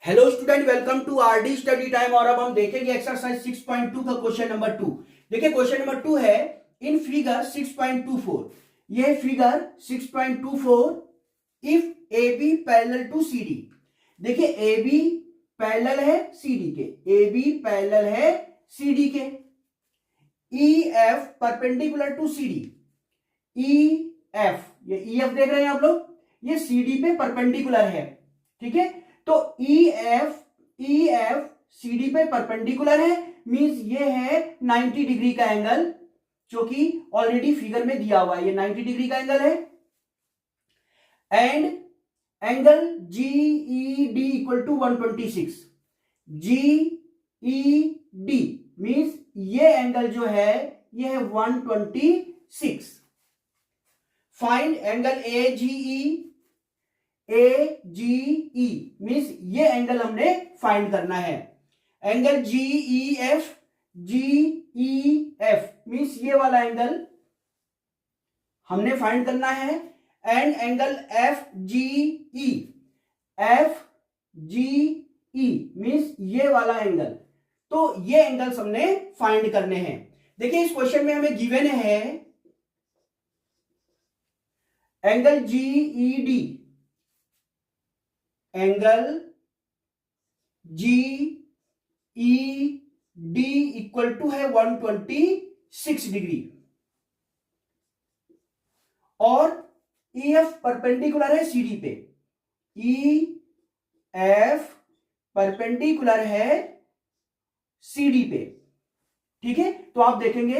Hello student, welcome to RD study time. और अब हम देखेंगे एक्सरसाइज 6.2 का क्वेश्चन नंबर 2। देखिए क्वेश्चन नंबर 2 है इन फिगर 6.24। ये figure 6.24 if A B parallel to C D. देखिए ए बी पैरेलल है सी डी के, ए बी पैरेलल है सी डी के। E F perpendicular to C D, E F, ये ई एफ देख रहे हैं आप लोग, ये सी डी पे परपेंडिकुलर है। ठीक है, तो ई एफ सी डी पे परपेंडिकुलर है, मींस ये है 90 डिग्री का एंगल, जो कि ऑलरेडी फिगर में दिया हुआ है। ये 90 डिग्री का एंगल है। And angle G E D equal to 126। G E D means ये एंगल जो है ये है 126। Find angle A G E means ये एंगल हमने फाइंड करना है। Angle G E F means ये वाला एंगल हमने फाइंड करना है। And angle F G E means ये वाला एंगल। तो ये एंगल्स हमने फाइंड करने हैं। देखिए इस क्वेश्चन में हमें गिवन है angle G E D, angle G E D equal to है 126 डिग्री, और ई एफ परपेंडिकुलर है सी डी पे। ई एफ परपेंडिकुलर है सी डी पे। ठीक है, तो आप देखेंगे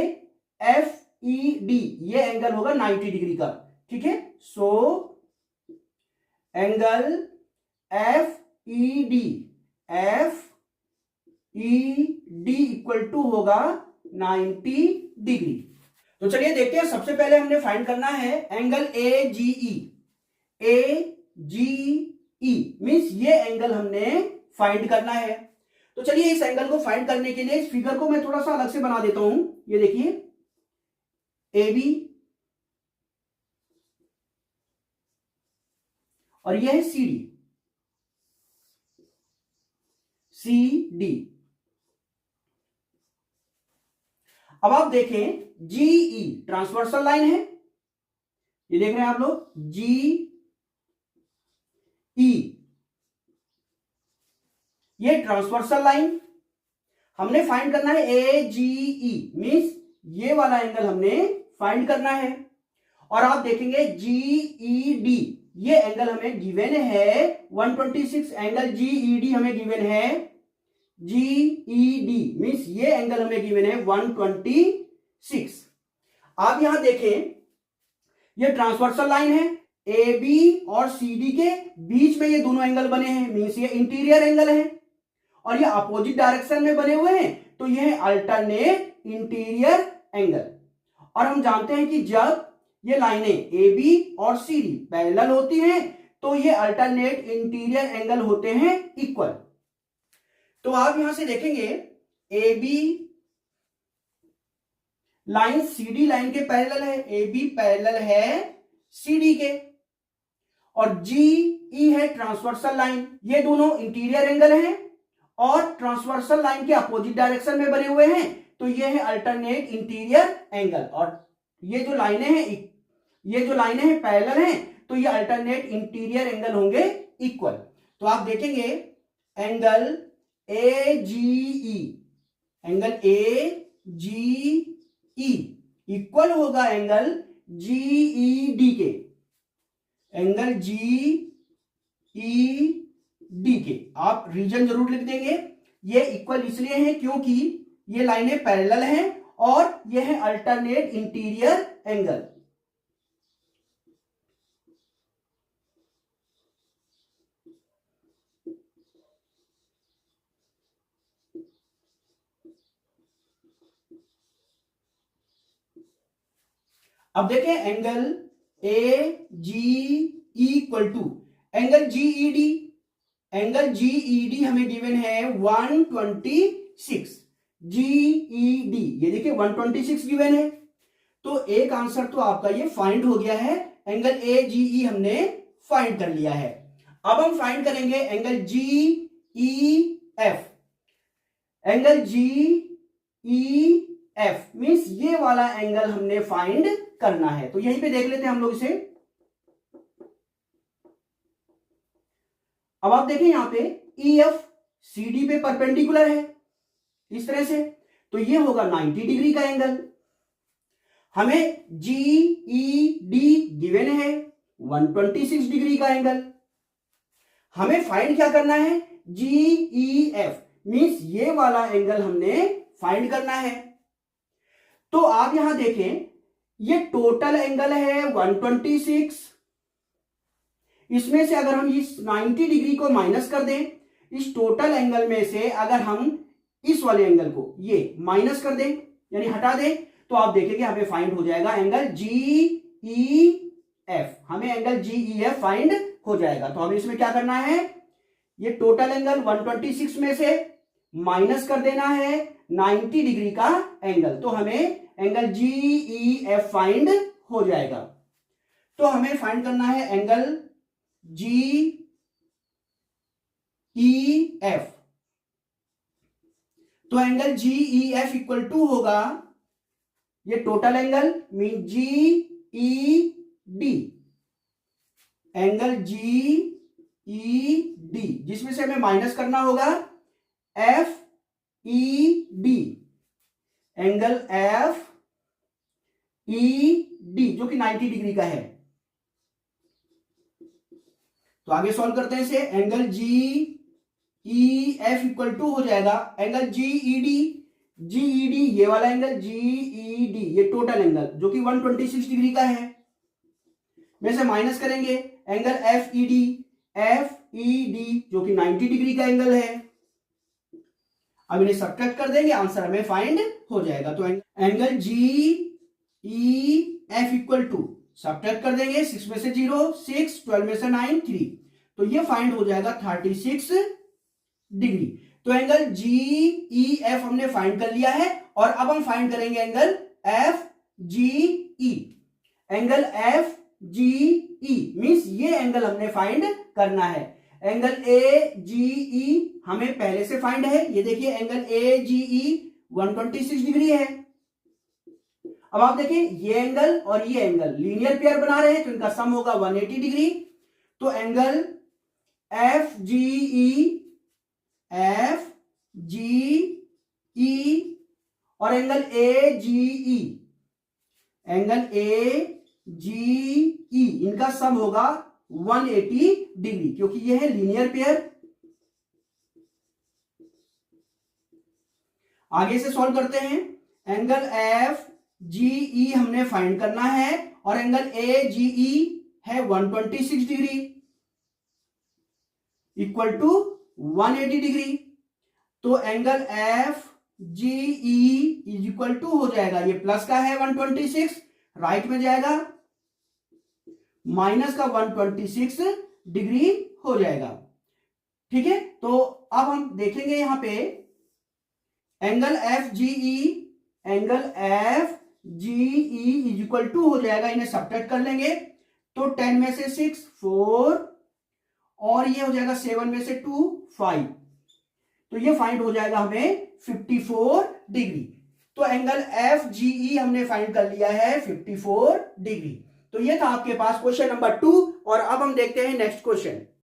एफ ई डी ये एंगल होगा 90 डिग्री का। ठीक है, so angle F E D equal to होगा 90 डिग्री। तो चलिए देखते हैं। सबसे पहले हमने फाइंड करना है angle A G E means ये एंगल हमने फाइंड करना है। तो चलिए इस एंगल को फाइंड करने के लिए इस फिगर को मैं थोड़ा सा अलग से बना देता हूं। ये देखिए ए बी और ये है सी डी। अब आप देखें जीई ट्रांसवर्सल लाइन है, ये देख रहे हैं आप लोग, जीई ये ट्रांसवर्सल लाइन हमने फाइंड करना है। ए जी ई मीन्स ये वाला एंगल हमने फाइंड करना है। और आप देखेंगे जीई डी ये एंगल हमें गिवन है 126। एंगल जीईडी हमें गिवन है, जीईडी मींस ये एंगल हमें गिवन है 126। आप यहां देखें ये ट्रांसवर्सल लाइन है, ए बी और सी डी के बीच में ये दोनों एंगल बने हैं, मींस ये इंटीरियर एंगल है। और ये अपोजिट डायरेक्शन में बने हुए हैं, तो ये है अल्टरनेट इंटीरियर एंगल। और हम जानते हैं कि जब ये लाइनें ए बी और सी डी पैरेलल होती हैं तो ये अल्टरनेट इंटीरियर एंगल होते हैं इक्वल। तो आप यहां से देखेंगे A B line C D line के पैरेलल है, ए बी पैरेलल है सी डी के, और जी ई है ट्रांसवर्सल लाइन। ये दोनों इंटीरियर एंगल हैं और ट्रांसवर्सल लाइन के अपोजिट डायरेक्शन में बने हुए हैं, तो ये है अल्टरनेट इंटीरियर एंगल। और ये जो लाइनें हैं पैरेलल हैं, तो ये अल्टरनेट इंटीरियर एंगल होंगे इक्वल। तो आप देखेंगे angle A G E equal होगा एंगल जी डी के, एंगल जी ई डी के। आप रीजन जरूर लिख देंगे। ये इक्वल इसलिए है क्योंकि ये लाइनें पैरेलल हैं और ये है अल्टरनेट इंटीरियर एंगल। अब देखें angle A G equal to angle G E D. Angle G E D हमें गिवन है 126। जीईडी ये देखिए 126 गिवन है। तो एक आंसर तो आपका ये फाइंड हो गया है, एंगल ए जी ई हमने फाइंड कर लिया है। अब हम फाइंड करेंगे angle G E F, angle G E F means ये वाला एंगल हमने फाइंड करना है। तो यहीं पे देख लेते हैं हम लोग इसे। अब आप देखें यहां पे ई एफ सी डी पे परपेंडिकुलर है इस तरह से, तो ये होगा 90 डिग्री का एंगल। हमें जी ई डी गिवन है 126 डिग्री का एंगल। हमें फाइंड क्या करना है, जी ई एफ मीन्स ये वाला एंगल हमने फाइंड करना है। तो आप यहां देखें ये टोटल एंगल है 126, इसमें से अगर हम इस 90 डिग्री को माइनस कर दें, इस टोटल एंगल में से अगर हम इस वाले एंगल को ये माइनस कर दें यानी हटा दें, तो आप देखेंगे हमें फाइंड हो जाएगा एंगल जी ई एफ। हमें angle G E F find हो जाएगा। तो हमें इसमें क्या करना है, ये टोटल एंगल 126 में से माइनस कर देना है 90 डिग्री का एंगल, तो हमें angle G E F find हो जाएगा। तो हमें फाइंड करना है एंगल जी ई एफ। तो angle G E F equal to होगा ये total angle mean G E D, angle G E D जिसमें से हमें माइनस करना होगा F E D, angle F E D जो कि 90 डिग्री का है। तो आगे सॉल्व करते हैं इसे। Angle G E F equal to हो जाएगा angle G E D, G E D ये वाला एंगल जी ई डी ये टोटल एंगल जो कि 126 डिग्री का है, में से माइनस करेंगे angle F E D, F E D जो कि 90 डिग्री का एंगल है। अब इन्हें सब्ट्रैक्ट कर देंगे, आंसर हमें फाइंड हो जाएगा। तो angle G E F equal to subtract कर देंगे, 6 में से 0 6, 12 में से 9 3, तो ये फाइंड हो जाएगा 36 डिग्री। तो एंगल जी ई एफ हमने फाइंड कर लिया है। और अब हम फाइंड करेंगे angle F G E. Angle F G E means ये एंगल हमने फाइंड करना है। एंगल ए जी ई हमें पहले से फाइंड है, ये देखिए angle A G E 126 degree है। अब आप देखिए ये एंगल और ये एंगल लीनियर पेयर बना रहे हैं, तो इनका सम होगा 180 डिग्री। तो एंगल एफ जी ई और angle A G E, angle A G ई इनका सम होगा 180 डिग्री क्योंकि ये है लीनियर पेयर। आगे से सॉल्व करते हैं। एंगल एफ जी ई हमने फाइंड करना है और एंगल ए जी ई है 126 डिग्री इक्वल टू 180 डिग्री। तो angle F G E is equal to हो जाएगा, ये प्लस का है 126 राइट में जाएगा, माइनस का 126 डिग्री हो जाएगा। ठीक है, तो अब हम देखेंगे यहां पे angle F G E, angle F G E is equal to हो जाएगा, इन्हें सब्ट्रैक्ट कर लेंगे तो 10 में से 6 4 और ये हो जाएगा 7 में से 2 5, तो ये फाइंड हो जाएगा हमें 54 डिग्री। तो एंगल एफ जी ई हमने फाइंड कर लिया है 54 डिग्री। तो ये था आपके पास क्वेश्चन नंबर 2। और अब हम देखते हैं नेक्स्ट क्वेश्चन।